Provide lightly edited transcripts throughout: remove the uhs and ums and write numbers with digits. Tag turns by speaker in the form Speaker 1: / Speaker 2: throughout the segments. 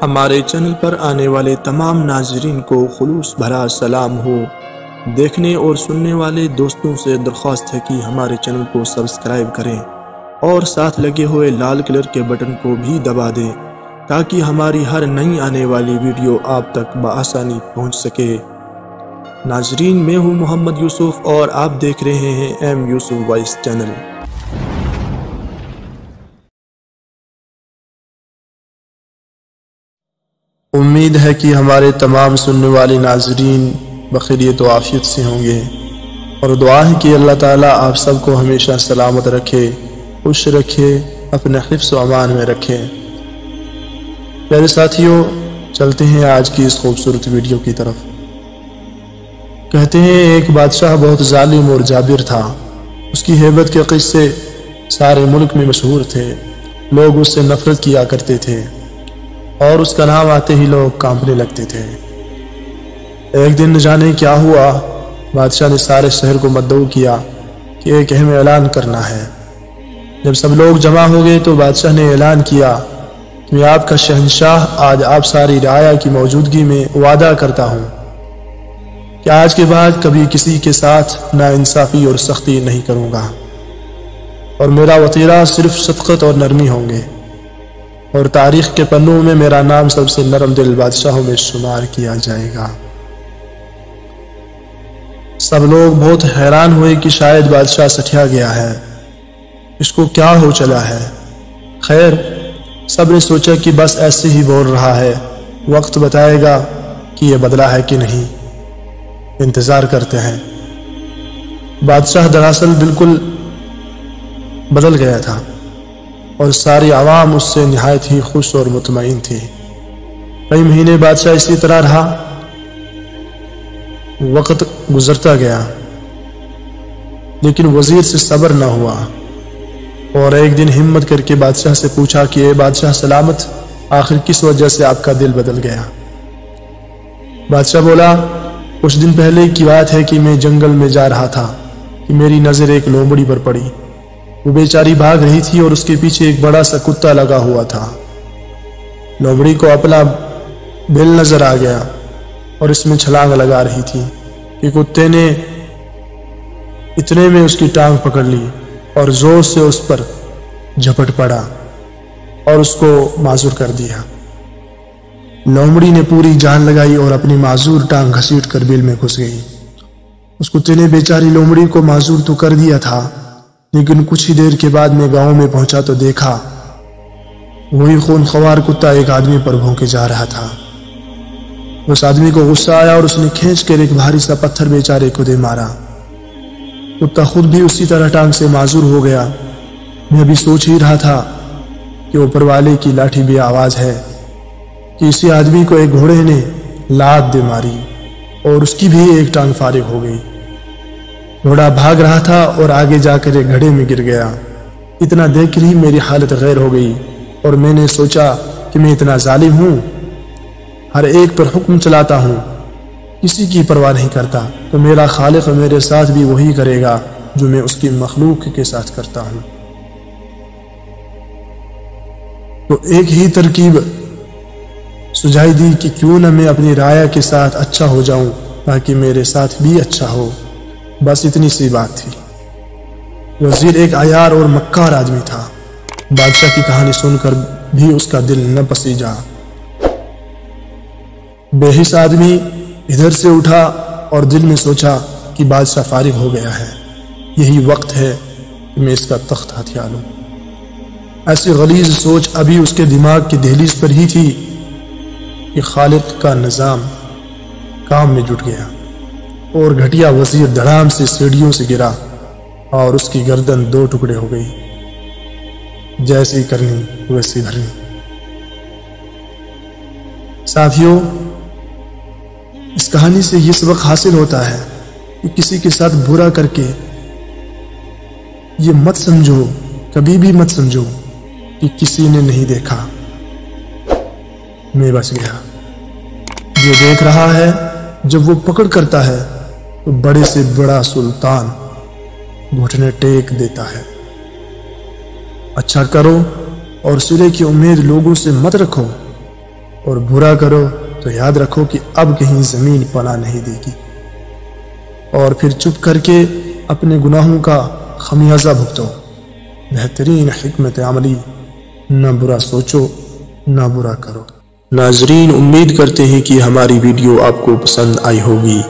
Speaker 1: ہمارے چینل پر آنے والے تمام ناظرین کو خلوص بھرا سلام ہو۔ دیکھنے اور سننے والے دوستوں سے درخواست ہے کہ ہمارے چینل کو سبسکرائب کریں اور ساتھ لگے ہوئے لال کلر کے بٹن کو بھی دبا دیں تاکہ ہماری ہر نئی آنے والی ویڈیو آپ تک بآسانی پہنچ سکے۔ ناظرین، میں ہوں محمد یوسف اور آپ دیکھ رہے ہیں ایم یوسف وائس چینل۔ امید ہے کہ ہمارے تمام سننے والے ناظرین بخیریت و عافیت سے ہوں گے، اور دعا ہے کہ اللہ تعالیٰ آپ سب کو ہمیشہ سلامت رکھے، خوش رکھے، اپنے حفظ و امان میں رکھے۔ پیارے ساتھیوں، چلتے ہیں آج کی اس خوبصورت ویڈیو کی طرف۔ کہتے ہیں ایک بادشاہ بہت ظالم اور جابر تھا۔ اس کی ہیبت کے قصے سارے ملک میں مشہور تھے، لوگ اس سے نفرت کیا کرتے تھے اور اس کا نام آتے ہی لوگ کانپنے لگتے تھے۔ ایک دن نہ جانے کیا ہوا، بادشاہ نے سارے شہر کو مدعو کیا کہ ایک اہم اعلان کرنا ہے۔ جب سب لوگ جمع ہو گئے تو بادشاہ نے اعلان کیا کہ میں آپ کا شہنشاہ آج آپ ساری رعایا کی موجودگی میں وعدہ کرتا ہوں کہ آج کے بعد کبھی کسی کے ساتھ ناانصافی اور سختی نہیں کروں گا، اور میرا وطیرہ صرف شفقت اور نرمی ہوں گے، اور تاریخ کے پنوں میں میرا نام سب سے نرم دل بادشاہوں میں شمار کیا جائے گا۔ سب لوگ بہت حیران ہوئے کہ شاید بادشاہ سٹھیا گیا ہے، اس کو کیا ہو چلا ہے۔ خیر، سب نے سوچا کہ بس ایسے ہی بول رہا ہے، وقت بتائے گا کہ یہ بدلا ہے کہ نہیں، انتظار کرتے ہیں۔ بادشاہ دراصل بالکل بدل گیا تھا، اور ساری عوام اس سے نہایت ہی خوش اور مطمئن تھی۔ کئی مہینے بادشاہ اسی طرح رہا، وقت گزرتا گیا، لیکن وزیر سے صبر نہ ہوا، اور ایک دن ہمت کر کے بادشاہ سے پوچھا کہ اے بادشاہ سلامت، آخر کس وجہ سے آپ کا دل بدل گیا؟ بادشاہ بولا، کچھ دن پہلے کی بات ہے کہ میں جنگل میں جا رہا تھا کہ میری نظر ایک لومڑی پر پڑی۔ وہ بیچاری بھاگ رہی تھی اور اس کے پیچھے ایک بڑا سا کتا لگا ہوا تھا۔ لومڑی کو اپنا بل نظر آ گیا اور اس میں چھلانگ لگا رہی تھی کہ کتے نے اتنے میں اس کی ٹانگ پکڑ لی اور زور سے اس پر جھپٹ پڑا اور اس کو معذور کر دیا۔ لومڑی نے پوری جان لگائی اور اپنی معذور ٹانگ گھسیٹ کر بل میں گھس گئی۔ اس کتے نے بیچاری لومڑی کو معذور تو کر دیا تھا، لیکن کچھ ہی دیر کے بعد میں گاؤں میں پہنچا تو دیکھا وہی خون خوار کتا ایک آدمی پر بھونکے جا رہا تھا۔ اس آدمی کو غصہ آیا اور اس نے کھینچ کر ایک بھاری سا پتھر بیچارے کو دے مارا۔ کتا خود بھی اسی طرح ٹانگ سے معذور ہو گیا۔ میں ابھی سوچ ہی رہا تھا کہ اوپر والے کی لاٹھی بھی آواز ہے کہ اسی آدمی کو ایک گھوڑے نے لات دے ماری اور اس کی بھی ایک ٹانگ فارغ ہو گئی۔ گھوڑا بھاگ رہا تھا اور آگے جا کر ایک گڑھے میں گر گیا۔ اتنا دیکھ کر ہی میری حالت غیر ہو گئی، اور میں نے سوچا کہ میں اتنا ظالم ہوں، ہر ایک پر حکم چلاتا ہوں، کسی کی پرواہ نہیں کرتا، تو میرا خالق میرے ساتھ بھی وہی کرے گا جو میں اس کی مخلوق کے ساتھ کرتا ہوں۔ تو ایک ہی ترکیب سجھائی دی کہ کیوں نہ میں اپنی رعایا کے ساتھ اچھا ہو جاؤں تاکہ میرے ساتھ بھی اچھا ہو۔ بس اتنی سی بات تھی۔ وزیر ایک عیار اور مکار آدمی تھا۔ بادشاہ کی کہانی سن کر بھی اس کا دل نہ پسیجا۔ بے حس آدمی ادھر سے اٹھا اور دل میں سوچا کہ بادشاہ فارغ ہو گیا ہے، یہی وقت ہے کہ میں اس کا تخت ہتھیا لوں۔ ایسی غلیظ سوچ ابھی اس کے دماغ کی دہلیز پر ہی تھی کہ خالق کا نظام کام میں جٹ گیا، اور گھٹیا وزیر دھڑام سے سیڑھیوں سے گرا اور اس کی گردن دو ٹکڑے ہو گئی۔ جیسی کرنی ویسی بھرنی۔ ساتھیوں، اس کہانی سے یہ سبق حاصل ہوتا ہے کہ کسی کے ساتھ برا کر کے یہ مت سمجھو، کبھی بھی مت سمجھو کہ کسی نے نہیں دیکھا، میں بچ گیا۔ جو دیکھ رہا ہے جب وہ پکڑ کرتا ہے تو بڑے سے بڑا سلطان گھٹنے ٹیک دیتا ہے۔ اچھا کرو اور سرے کی امید لوگوں سے مت رکھو، اور برا کرو تو یاد رکھو کہ اب کہیں زمین پناہ نہیں دے گی، اور پھر چپ کر کے اپنے گناہوں کا خمیازہ بھگتو۔ بہترین حکمت عملی، نہ برا سوچو نہ برا کرو۔ ناظرین، امید کرتے ہیں کہ ہماری ویڈیو آپ کو پسند آئی ہوگی۔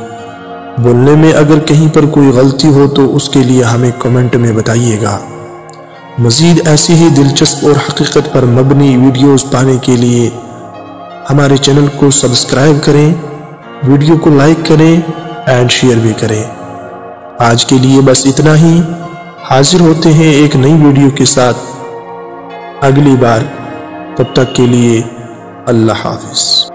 Speaker 1: بولنے میں اگر کہیں پر کوئی غلطی ہو تو اس کے لیے ہمیں کمنٹ میں بتائیے گا۔ مزید ایسی ہی دلچسپ اور حقیقت پر مبنی ویڈیوز پانے کے لیے ہمارے چینل کو سبسکرائب کریں، ویڈیو کو لائک کریں اینڈ شیئر بھی کریں۔ آج کے لیے بس اتنا ہی، حاضر ہوتے ہیں ایک نئی ویڈیو کے ساتھ اگلی بار۔ تب تک کے لیے اللہ حافظ۔